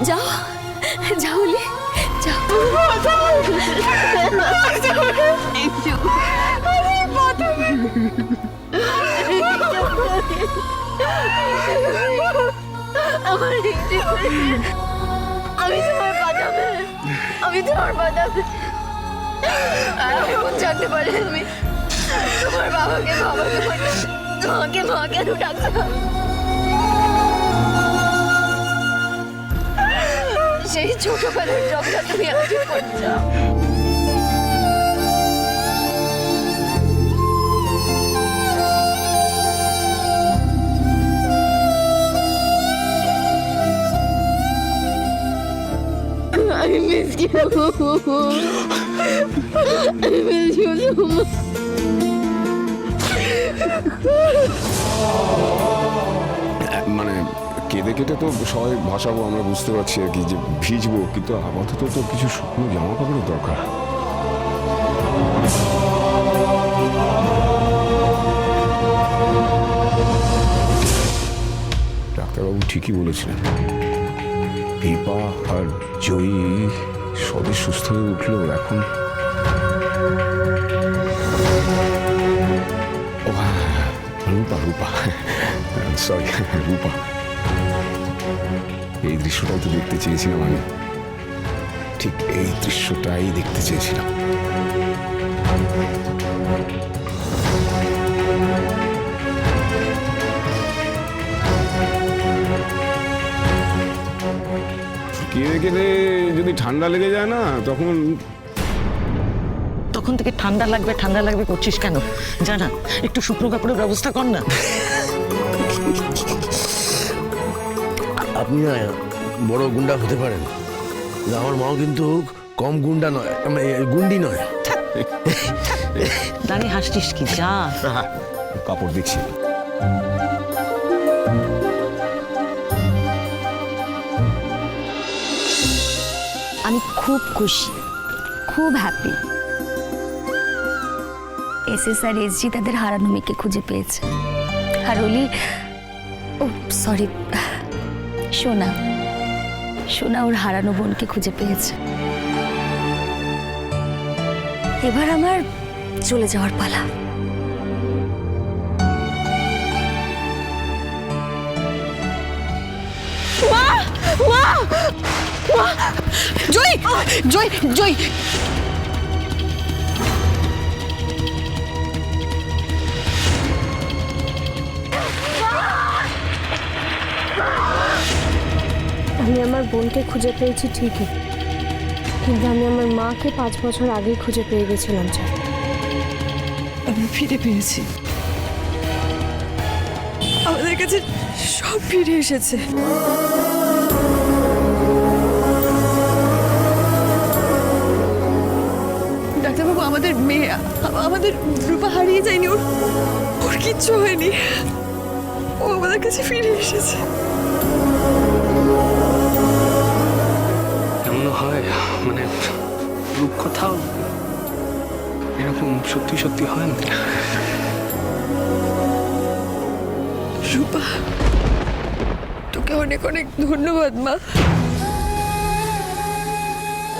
যাও যাও লি যাও। আমি তোমার বাঁচাবে, আমি তোমার বাঁচাবে। এখন জানতে পারি আমি তোমার বাবাকে তোমাকে মা কেন ডাকতাম। সেই ছোটবেলার জবটা তুমি আজ করছো। I miss you. I miss you so much. মানে কেঁদে কেটে তো সবাই ভাসাবো, আমরা বুঝতে পারছি আর কি যে ভিজবো, কিন্তু আপাতত তো কিছু শুকনো জামা কাপড়ের দরকার। ডাক্তারবাবু ঠিকই বলেছিলেন, দীপা আর জয়ী সবে সুস্থ হয়ে উঠলো। এখন ও রূপা, রূপা সরি রূপা, এই দৃশ্যটাই তো দেখতে চেয়েছিলাম আমি, ঠিক এই দৃশ্যটাই দেখতে চেয়েছিলাম। কেঁদে কেঁদে যদি ঠান্ডা লেগে যায় না, তখন থেকে ঠান্ডা লাগবে করছিস কেন? জানা একটু শুকনো কাপড়ের ব্যবস্থা কর না। আপনি না বড় গুন্ডা হতে পারেন, আমার মাও কিন্তু কম গুন্ডা নয়, গুন্ডি নয়। দাঁড়িয়ে হাসছিস কি? যা কাপড় দেখছি। আমি খুব খুশি, খুব হ্যাপি। এসএস আর এসজি তাদের হারানো মেয়েকে খুঁজে পেয়েছে। আর ওলি, ও সরি, সোনা ওর হারানো বোনকে খুঁজে পেয়েছে। এবার আমার চলে যাওয়ার পালা। জয় জয় জয়, আমি আমার বোনকে খুঁজে পেয়েছি ঠিকই, কিন্তু আমি আমার মাকে 5 বছর আগেই খুঁজে পেয়ে গেছিলাম। আমি ফিরে পেয়েছি, আমাদের কাছে সব ফিরে এসেছে। ডাক্তারবাবু, আমাদের মেয়ে, আমাদের রূপা হারিয়ে যায়নি, ওর কিচ্ছু হয়নি, ও আমাদের কাছে ফিরে এসেছে। এমন হয় মানে রূপকথাও এরকম সত্যি সত্যি হয় না। রূপা, তোকে অনেক অনেক ধন্যবাদ মা,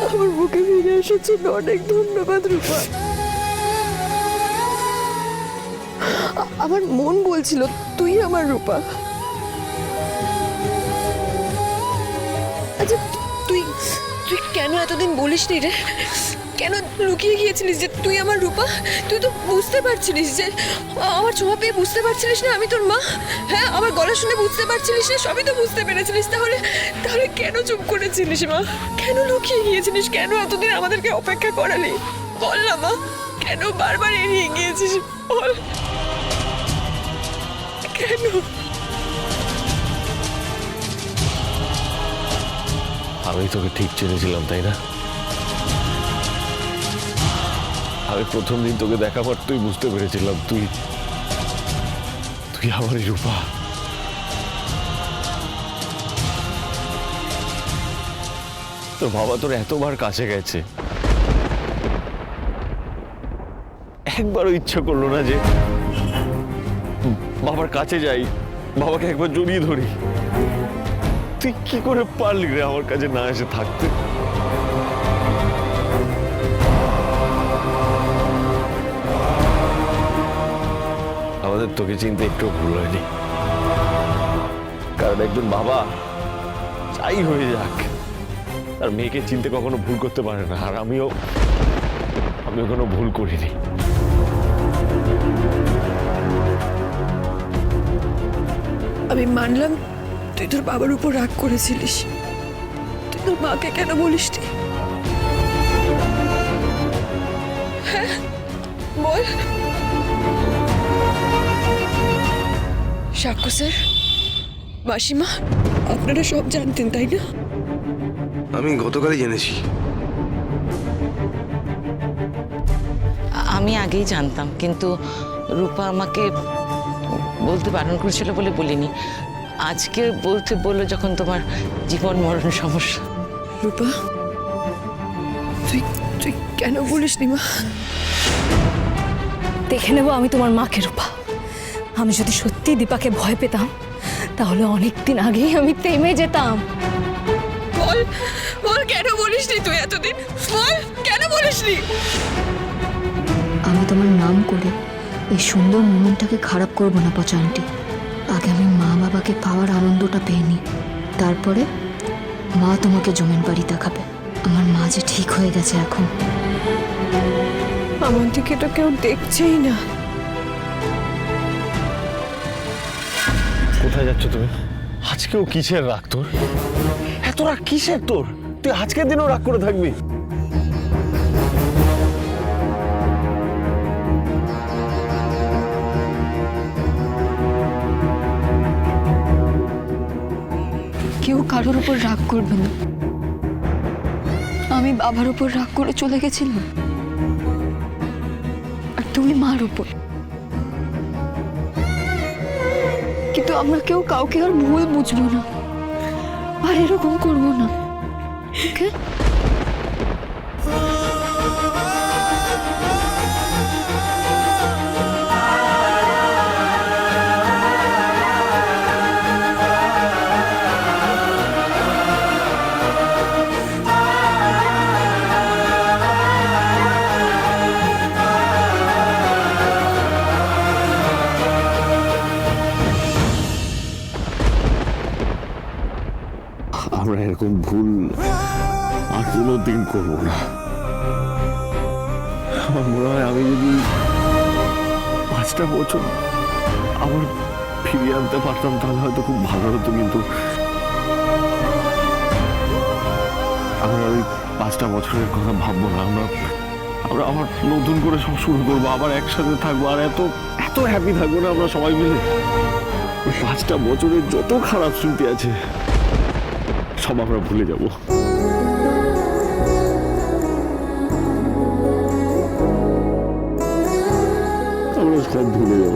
আমার বুকে ফিরে এসেছিল। অনেক ধন্যবাদ রূপা। আমার মন বলছিল তুই আমার রূপা। আচ্ছা, তুই তুই কেন এতদিন বলিসনি রে? কেন লুকিয়ে গিয়েছিলিস যে তুই আমার রূপা? তুই তো বুঝতে পারছিলিস যে, আমার ছোঁয়া পেয়ে বুঝতে পারছিলিস না আমি তোর মা? হ্যাঁ, আমার গলা শুনে বুঝতে পারছিলিস না? সবই তো বুঝতে পেরেছিলিস। তাহলে কেন চুপ করেছিলিস মা? কেন লুকিয়ে গিয়েছিলিস? কেন এতদিন আমাদেরকে অপেক্ষা করালি? বল না মা, কেন বারবার এড়িয়ে গিয়েছিস? বল কেন? আমি তোকে ঠিক চেনেছিলাম, তাই না? আমি প্রথম দিন তোকে দেখা মাত্রই বুঝতে পেরেছিলাম তুই আমারই রূপা। তোর বাবা তোর এতবার কাছে গেছে, একবারও ইচ্ছা করলো না যে বাবার কাছে যাই, বাবাকে একবার জড়িয়ে ধরি। তুই কি করে পারলি রে আমার কাছে না এসে থাকতে? আমাদের তোকে চিনতে একটু ভুল হয়নি, কারণ একজন বাবা যাই হয়ে যাক তার মেয়েকে চিনতে কখনো ভুল করতে পারে না, আর আমিও কোনো ভুল করিনি। আমি মানলাম তুই তোর বাবার উপর রাগ করেছিলিস, তুই তোর মাকে কেন বলিসনি? হ্যাঁ বল। সাক্ষ্য স্যার, মাসিমা, আপনারা সব জানতেন তাই না? আমি গতকালই জেনেছি। আমি আগেই জানতাম, কিন্তু রূপা আমাকে বলতে বারণ করেছিল বলে বলিনি। আজকে বলতে বললো যখন তোমার জীবন মরণ সমস্যা। রূপা, তুই তুই কেন বলিসনি মা? দেখে নেবো আমি তোমার মাকে রূপা। আমি যদি সত্যি দীপাকে ভয় পেতাম তাহলে অনেক দিন আগেই আমি থেমে যেতাম। বল বল, কেন বলিসনি তুই এতদিন? বল, কেন বলিসনি? আমি তোমার নাম করে এই সুন্দর মোমেন্টটাকে খারাপ করব না পচা আন্টি। আগে আমি মা বাবাকে পাওয়ার আনন্দটা পেয়ে নিই, তারপরে মা তোমাকে জমিন বাড়ি দেখাবে। আমার মা যে ঠিক হয়ে গেছে এখন। আমার দিকে তো কেউ দেখছেই না। কোথায় যাচ্ছ তুমি? আজকেও কিসের রাগ তোর? এত রাগ কিসের তোর? তুই আজকের দিনও রাগ করে থাকবি? কেউ কারোর উপর রাগ করবে না। আমি বাবার উপর রাগ করে চলে গেছিলাম, আর তুমি মার উপর। কিন্তু আমরা কেউ কাউকে আর ভুল বুঝবো না, আর এরকম করবো না। ওকে? আমরা এরকম ভুল আর কোনোদিন করবো না। আমার মনে হয় আমি যদি 5টা বছর আবার ফিরিয়ে আনতে পারতাম তাহলে হয়তো খুব ভালো হতো, কিন্তু আমরা ওই 5টা বছরের কথা ভাববো না। আমরা আবার নতুন করে সব শুরু করবো, আবার একসাথে থাকবো, আর এত এত হ্যাপি থাকবো না আমরা সবাই মিলে। ওই 5টা বছরের যত খারাপ স্মৃতি আছে সব আমরা ভুলে যাব। আমরা সব ভুলে যাব।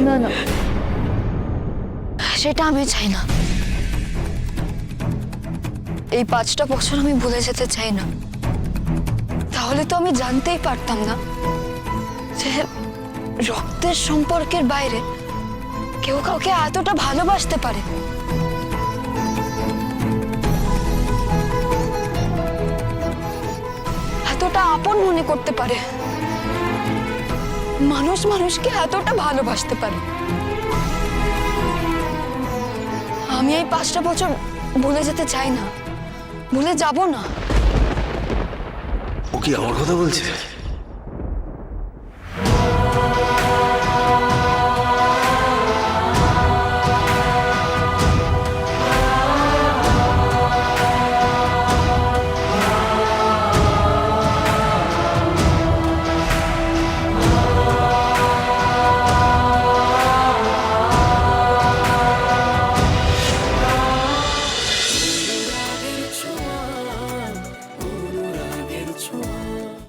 না না, সেটা আমি চাই না। এই 5টা বছর আমি ভুলে যেতে চাই না। তাহলে তো আমি জানতেই পারতাম না যে রক্তের সম্পর্কের বাইরে কেউ কাউকে এতটা ভালোবাসতে পারে। এতটা আপন মনে করতে পারে, মানুষ মানুষকে এতটা ভালোবাসতে পারে। আমি এই 5টা বছর ভুলে যেতে চাই না, ভুলে যাব না। ও কি আমার কথা বলছে?